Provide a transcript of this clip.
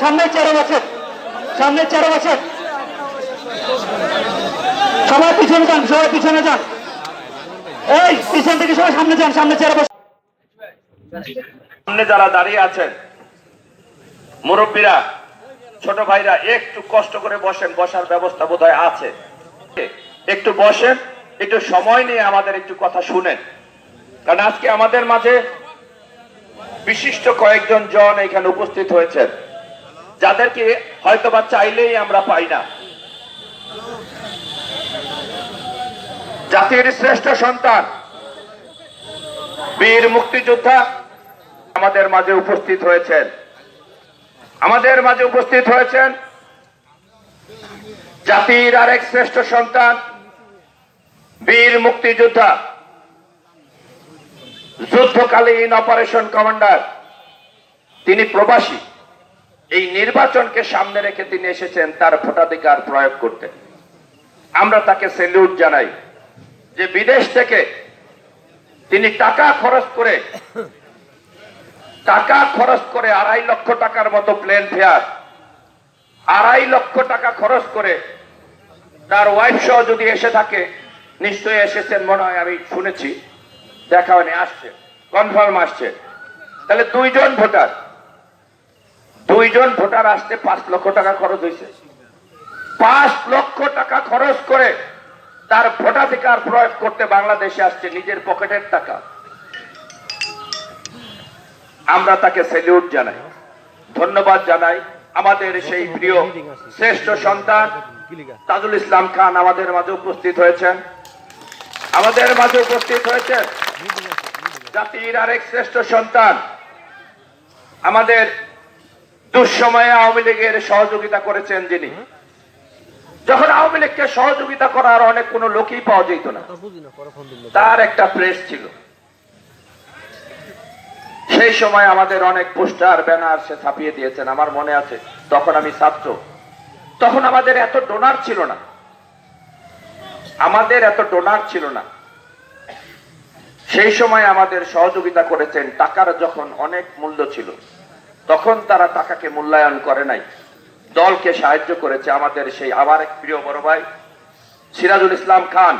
সামনে চেয়ারে বসেন, সামনে চেয়ারে বসেন। সবাই পিছনে যান, সবাই পিছনে যান। এই পিছন থেকে সবাই সামনে যান, সামনে চেয়ারে বসেন। সামনে যারা দাঁড়িয়ে আছেন মুরব্বীরা, ছোট ভাইরা, একটু কষ্ট করে বসেন, বসার ব্যবস্থা বোধহয় আছে। একটু বসেন, একটু সময় নিয়ে আমাদের একটু কথা শুনেন, কারণ আজকে আমাদের মাঝে বিশিষ্ট কয়েকজন জন এখানে উপস্থিত হয়েছেন, যাদেরকে হয়তোবা চাইলেই আমরা পাই না। জাতির শ্রেষ্ঠ সন্তান, বীর মুক্তিযোদ্ধা আমাদের মাঝে উপস্থিত হয়েছেন, আমাদের মাঝে উপস্থিত হয়েছেন জাতির আরেক শ্রেষ্ঠ সন্তান, বীর মুক্তিযোদ্ধা, যুদ্ধকালীন অপারেশন কমান্ডার, তিনি প্রবাসী। এই নির্বাচনকে সামনে রেখে তিনি এসেছেন তার ভোটাধিকার প্রয়োগ করতে। আমরা তাকে স্যালুট জানাই যে বিদেশ থেকে তিনি টাকা খরচ করে 2.5 লক্ষ টাকার মতো প্লেন ফেয়ার, 2.5 লক্ষ টাকা খরচ করে তার ওয়াইফ সহ যদি এসে থাকে, নিশ্চয়ই এসেছেন মনে হয়, আমি শুনেছি, দেখা হয়নি, আসছে, কনফার্ম আসছে। তাহলে দুইজন ভোটার আসতে 5 লক্ষ টাকা খরচ হয়েছে। 5 লক্ষ টাকা খরচ করে তার ভোটাধিকার প্রয়োগ করতে বাংলাদেশে আসছে, নিজের পকেটের টাকা। আমরা তাকে স্যালুট জানাই, ধন্যবাদ জানাই। আমাদের সেই প্রিয় শ্রেষ্ঠ সন্তান তাজুল ইসলাম খান আমাদের মাঝে উপস্থিত হয়েছেন, আমাদের মাঝে উপস্থিত হয়েছেন জাতির আরেক শ্রেষ্ঠ সন্তান, আমাদের দুঃসময়ে আওয়ামী লীগের সহযোগিতা করেছেন যিনি। যখন আওয়ামী লীগকে সহযোগিতা করার অনেক কোনো লোকই পাওয়া যেত না, তার একটা প্রেস ছিল। সেই সময় আমাদের অনেক পোস্টার ব্যানার সে ছাপিয়ে দিয়েছেন, আমার মনে আছে। তখন আমি ছাত্র, তখন আমাদের এত ডোনার ছিল না, সেই সময় আমাদের সহযোগিতা করেছেন। টাকার যখন অনেক মূল্য ছিল, তখন তারা টাকাকে মূল্যায়ন করে নাই, দলকে সাহায্য করেছে। আমাদের সেই আবার এক প্রিয় বড় ভাই সিরাজুল ইসলাম খান,